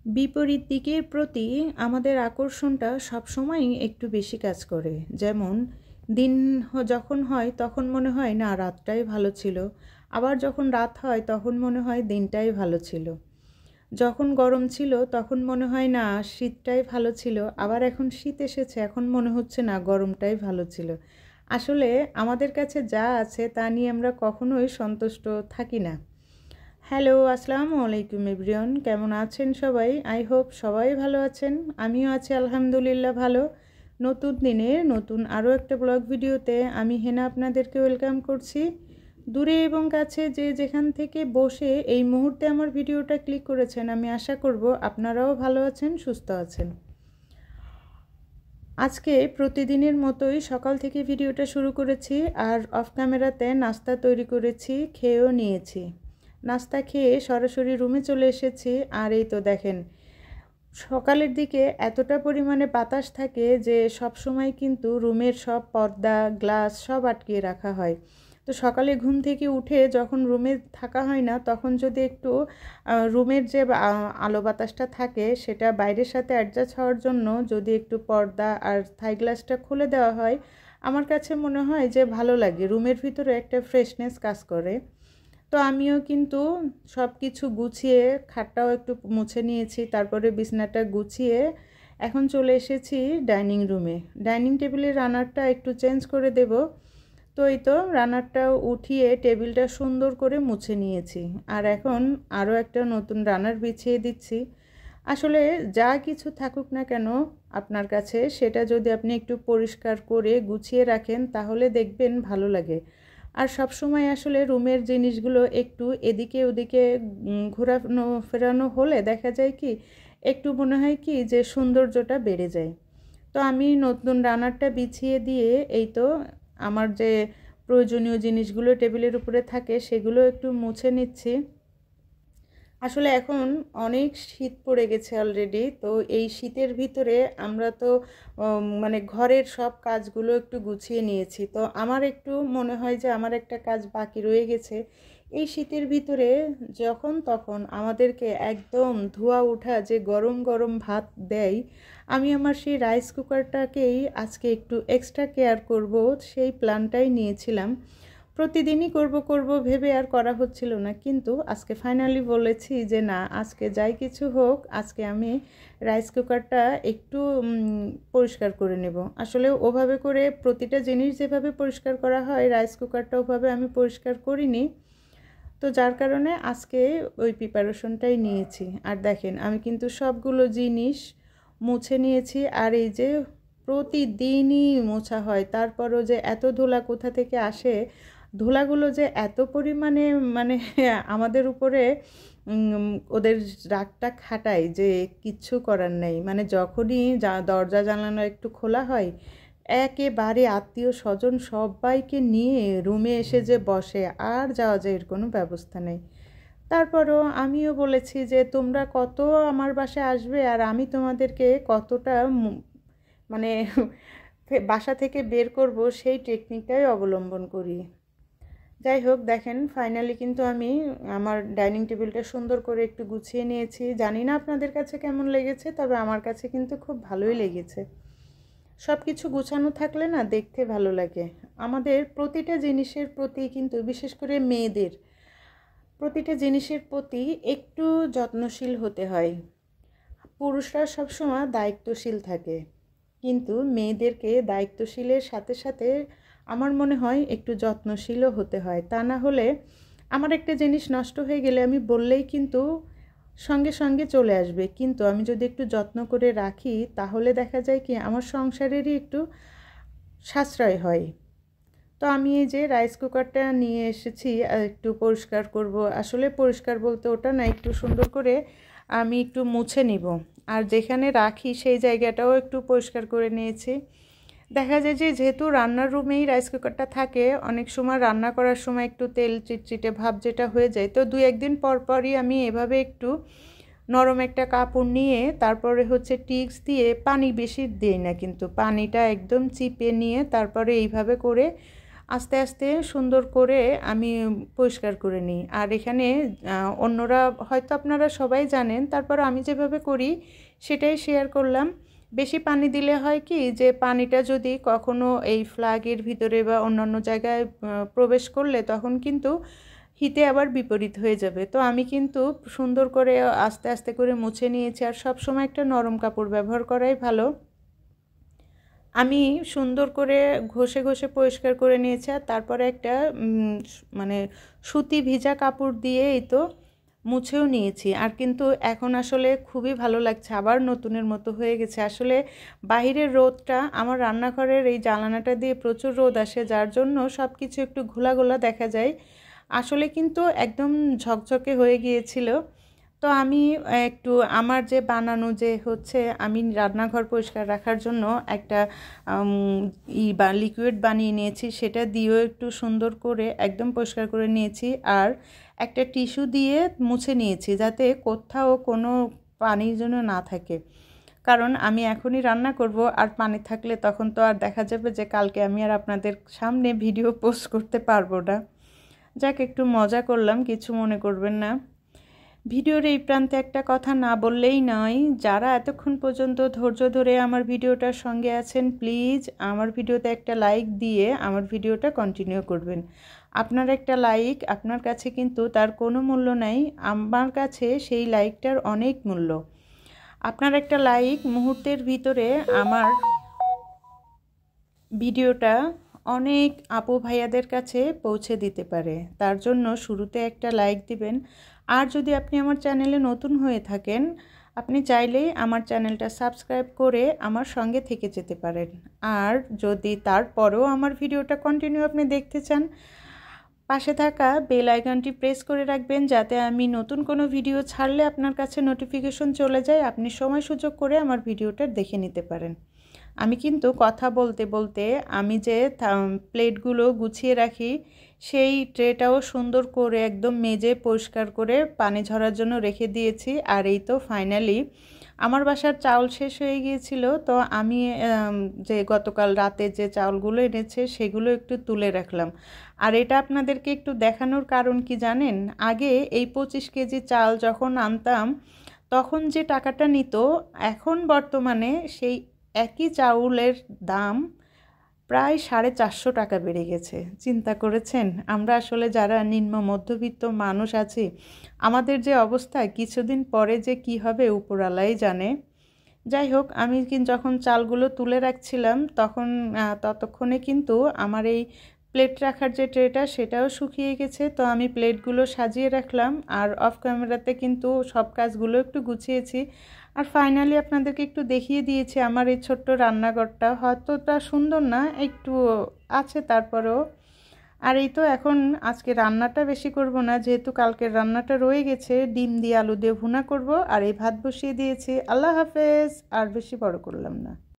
বিপরীত দিকের প্রতি আমাদের আকর্ষণটা সবসময়ই একটু বেশি কাজ করে। যেমন দিন যখন হয় তখন মনে হয় না রাতটাই ভালো ছিল, আবার যখন রাত হয় তখন মনে হয় দিনটাই ভালো ছিল। যখন গরম ছিল তখন মনে হয় না শীতটাই ভালো ছিল, আবার এখন শীত এসেছে এখন মনে হচ্ছে না গরমটাই ভালো ছিল। আসলে আমাদের কাছে যা আছে তা নিয়ে আমরা কখনোই সন্তুষ্ট থাকি না। হ্যালো, আসসালামু আলাইকুম এভরিওয়ান, কেমন আছেন সবাই? আই হোপ সবাই ভালো আছেন। আমিও আছি আলহামদুলিল্লাহ ভালো। নতুন দিনের নতুন আরও একটা ব্লগ ভিডিওতে আমি হেনা আপনাদেরকে ওয়েলকাম করছি। দূরে এবং কাছে যে যেখান থেকে বসে এই মুহূর্তে আমার ভিডিওটা ক্লিক করেছেন, আমি আশা করব আপনারাও ভালো আছেন, সুস্থ আছেন। আজকে প্রতিদিনের মতোই সকাল থেকে ভিডিওটা শুরু করেছি, আর অফ ক্যামেরাতে নাস্তা তৈরি করেছি, খেয়েও নিয়েছি। নাস্তা খেয়ে সরাসরি রুমে চলে এসেছি। আর এই তো দেখেন, সকালের দিকে এতটা পরিমাণে বাতাস থাকে যে সব সময় কিন্তু রুমের সব পর্দা গ্লাস সব আটকিয়ে রাখা হয়। তো সকালে ঘুম থেকে উঠে যখন রুমে থাকা হয় না, তখন যদি একটু রুমের যে আলো বাতাসটা থাকে সেটা বাইরের সাথে অ্যাডজাস্ট হওয়ার জন্য যদি একটু পর্দা আর থাই গ্লাসটা খুলে দেওয়া হয়, আমার কাছে মনে হয় যে ভালো লাগে, রুমের ভিতরে একটা ফ্রেশনেস কাজ করে। তো আমিও কিন্তু সব কিছু গুছিয়ে খাটটাও একটু মুছে নিয়েছি, তারপরে বিছানাটা গুছিয়ে এখন চলে এসেছি ডাইনিং রুমে। ডাইনিং টেবিলের রানারটা একটু চেঞ্জ করে দেব। তো এই তো রানারটাও উঠিয়ে টেবিলটা সুন্দর করে মুছে নিয়েছি, আর এখন আরও একটা নতুন রানার বিছিয়ে দিচ্ছি। আসলে যা কিছু থাকুক না কেন আপনার কাছে, সেটা যদি আপনি একটু পরিষ্কার করে গুছিয়ে রাখেন তাহলে দেখবেন ভালো লাগে। আর সব সময় আসলে রুমের জিনিসগুলো একটু এদিকে ওদিকে ঘোরানো ফেরানো হলে দেখা যায় কি একটু মনে হয় কি যে সৌন্দর্যটা বেড়ে যায়। তো আমি নতুন রানারটা বিছিয়ে দিয়ে এই তো আমার যে প্রয়োজনীয় জিনিসগুলো টেবিলের উপরে থাকে সেগুলো একটু মুছে নিচ্ছি। আসলে এখন অনেক শীত পড়ে গেছে অলরেডি। তো এই শীতের ভিতরে আমরা তো মানে ঘরের সব কাজগুলো একটু গুছিয়ে নিয়েছি। তো আমার একটু মনে হয় যে আমার একটা কাজ বাকি রয়ে গেছে। এই শীতের ভিতরে যখন তখন আমাদেরকে একদম ধোঁয়া ওঠা যে গরম গরম ভাত দেয়, আমি আমার সেই রাইস কুকারটাকেই আজকে একটু এক্সট্রা কেয়ার করব, সেই প্ল্যানটাই নিয়েছিলাম। প্রতিদিনই করব করব ভেবে আর করা হচ্ছিল না, কিন্তু আজকে ফাইনালি বলেছি যে না, আজকে যাই কিছু হোক আজকে আমি রাইস কুকারটা একটু পরিষ্কার করে নেব। আসলে ওভাবে করে প্রতিটা জিনিস যেভাবে পরিষ্কার করা হয় রাইস কুকারটা ওভাবে আমি পরিষ্কার করিনি। তো যার কারণে আজকে ওই প্রিপারেশনটাই নিয়েছি। আর দেখেন আমি কিন্তু সবগুলো জিনিস মুছে নিয়েছি। আর এই যে প্রতিদিনই মোছা হয়, তারপরও যে এত ধুলা কোথা থেকে আসে, ধুলাগুলো যে এত পরিমাণে মানে আমাদের উপরে ওদের রাগটা খাটায় যে কিচ্ছু করার নেই। মানে যখনই দরজা জানালা একটু খোলা হয়, একেবারে আত্মীয় স্বজন সবাইকে নিয়ে রুমে এসে যে বসে, আর যাওয়া যায় এর কোনো ব্যবস্থা নেই। তারপরও আমিও বলেছি যে তোমরা কত আমার বাসায় আসবে আর আমি তোমাদেরকে কতটা মানে বাসা থেকে বের করব, সেই টেকনিকটাই অবলম্বন করি। যাই হোক, দেখেন ফাইনালি কিন্তু আমি আমার ডাইনিং টেবিলটা সুন্দর করে একটু গুছিয়ে নিয়েছি। জানি না আপনাদের কাছে কেমন লেগেছে, তবে আমার কাছে কিন্তু খুব ভালোই লেগেছে। সব কিছু গুছানো থাকলে না দেখতে ভালো লাগে। আমাদের প্রতিটা জিনিসের প্রতি কিন্তু, বিশেষ করে মেয়েদের প্রতিটা জিনিসের প্রতি একটু যত্নশীল হতে হয়। পুরুষরা সবসময় দায়িত্বশীল থাকে, কিন্তু মেয়েদেরকে দায়িত্বশীলের সাথে সাথে আমার মনে হয় একটু যত্নশীলও হতে হয়। তা না হলে আমার একটা জিনিস নষ্ট হয়ে গেলে আমি বললেই কিন্তু সঙ্গে সঙ্গে চলে আসবে, কিন্তু আমি যদি একটু যত্ন করে রাখি তাহলে দেখা যায় কি আমার সংসারেরই একটু সাশ্রয় হয়। তো আমি এই যে রাইস কুকারটা নিয়ে এসেছি একটু পরিষ্কার করব। আসলে পরিষ্কার বলতে ওটা না, একটু সুন্দর করে আমি একটু মুছে নিব। আর যেখানে রাখি সেই জায়গাটাও একটু পরিষ্কার করে নিয়েছি। দেখা যায় যে যেহেতু রান্নার রুমেই রাইস কুকারটা থাকে, অনেক সময় রান্না করার সময় একটু তেল চিটচিটে ভাব যেটা হয়ে যায়, তো 2-1 দিন পর পরই আমি এভাবে একটু নরম একটা কাপড় নিয়ে তারপরে হচ্ছে টিক্স দিয়ে, পানি বেশি দিই না কিন্তু পানিটা একদম চিপে নিয়ে তারপরে এইভাবে করে আস্তে আস্তে সুন্দর করে আমি পরিষ্কার করে নিই। আর এখানে অন্যরা হয়তো আপনারা সবাই জানেন, তারপর আমি যেভাবে করি সেটাই শেয়ার করলাম। বেশি পানি দিলে হয় কি যে পানিটা যদি কখনো এই ফ্লাগের ভিতরে বা অন্যান্য জায়গায় প্রবেশ করলে তখন কিন্তু হিতে আবার বিপরীত হয়ে যাবে। তো আমি কিন্তু সুন্দর করে আস্তে আস্তে করে মুছে নিয়েছি। আর সব সময় একটা নরম কাপড় ব্যবহার করাই ভালো। আমি সুন্দর করে ঘষে ঘষে পরিষ্কার করে নিয়েছি। আর তারপরে একটা মানে সুতি ভিজা কাপড় দিয়ে এই তো মুছেও নিয়েছি। আর কিন্তু এখন আসলে খুবই ভালো লাগছে, আবার নতুনের মতো হয়ে গেছে। আসলে বাহিরের রোদটা আমার রান্নাঘরের এই জানালাটা দিয়ে প্রচুর রোদ আসে, যার জন্য সব কিছু একটু ঘোলা ঘোলা দেখা যায়। আসলে কিন্তু একদম ঝকঝকে হয়ে গিয়েছিল। তো আমি একটু আমার যে বানানো যে হচ্ছে আমি রান্নাঘর পরিষ্কার রাখার জন্য একটা বা লিকুইড বানিয়ে নিয়েছি, সেটা দিয়েও একটু সুন্দর করে একদম পরিষ্কার করে নিয়েছি। আর একটা টিস্যু দিয়ে মুছে নিয়েছি যাতে কোথাও কোনো পানির জন্য না থাকে, কারণ আমি এখনই রান্না করব। আর পানি থাকলে তখন তো আর দেখা যাবে যে কালকে আমি আর আপনাদের সামনে ভিডিও পোস্ট করতে পারবো না। যাক, একটু মজা করলাম, কিছু মনে করবেন না। ভিডিওর এই প্রান্তে একটা কথা না বললেই নয়, যারা এতক্ষণ পর্যন্ত ধৈর্য ধরে আমার ভিডিওটার সঙ্গে আছেন, প্লিজ আমার ভিডিওতে একটা লাইক দিয়ে আমার ভিডিওটা কন্টিনিউ করবেন। আপনার একটা লাইক আপনার কাছে কিন্তু তার কোনো মূল্য নাই, আমার কাছে সেই লাইকটার অনেক মূল্য। আপনার একটা লাইক মুহূর্তের ভিতরে আমার ভিডিওটা অনেক আপু ভাইয়াদের কাছে পৌঁছে দিতে পারে। তার জন্য শুরুতে একটা লাইক দিবেন। আর যদি আপনি আমার চ্যানেলে নতুন হয়ে থাকেন, আপনি চাইলেই আমার চ্যানেলটা সাবস্ক্রাইব করে আমার সঙ্গে থেকে যেতে পারেন। আর যদি তারপরেও আমার ভিডিওটা কন্টিনিউ আপনি দেখতে চান, পাশে থাকা বেল আইকনটি প্রেস করে রাখবেন, যাতে আমি নতুন কোনো ভিডিও ছাড়লে আপনার কাছে নোটিফিকেশন চলে যায়, আপনি সময় সুযোগ করে আমার ভিডিওটা দেখে নিতে পারেন। আমি কিন্তু কথা বলতে বলতে আমি যে প্লেটগুলো গুছিয়ে রাখি সেই ট্রেটাও সুন্দর করে একদম মেজে পরিষ্কার করে পানি ঝরার জন্য রেখে দিয়েছি। আর এই তো ফাইনালি আমার বাসার চাউল শেষ হয়ে গিয়েছিল, তো আমি যে গতকাল রাতে যে চাউলগুলো এনেছে সেগুলো একটু তুলে রাখলাম। আর এটা আপনাদেরকে একটু দেখানোর কারণ কি জানেন, আগে এই 25 কেজি চাল যখন আনতাম তখন যে টাকাটা নিত, এখন বর্তমানে সেই একই চাউলের দাম প্রায় 450 টাকা বেড়ে গেছে। চিন্তা করেছেন? আমরা আসলে যারা নিম্ন মধ্যবিত্ত মানুষ আছি, আমাদের যে অবস্থা কিছুদিন পরে যে কি হবে উপরওয়ালাই জানে। যাই হোক, আমি যখন চালগুলো তুলে রাখছিলাম তখন ততক্ষণে কিন্তু আমার এই প্লেট রাখার যে ট্রেটা সেটাও শুকিয়ে গেছে। তো আমি প্লেটগুলো সাজিয়ে রাখলাম আর অফ ক্যামেরাতে কিন্তু সব কাজগুলো একটু গুছিয়েছি। আর ফাইনালি আপনাদেরকে একটু দেখিয়ে দিয়েছি আমার এই ছোট্ট রান্নাঘরটা। হয়তোটা সুন্দর না, একটু আছে তারপরেও। আর এই তো এখন আজকে রান্নাটা বেশি করব না, যেহেতু কালকের রান্নাটা রয়ে গেছে। ডিম দিয়ে আলু দিয়ে ভুনা করব আর এই ভাত বসিয়ে দিয়েছি। আল্লাহ হাফেজ। আর বেশি বড় করলাম না।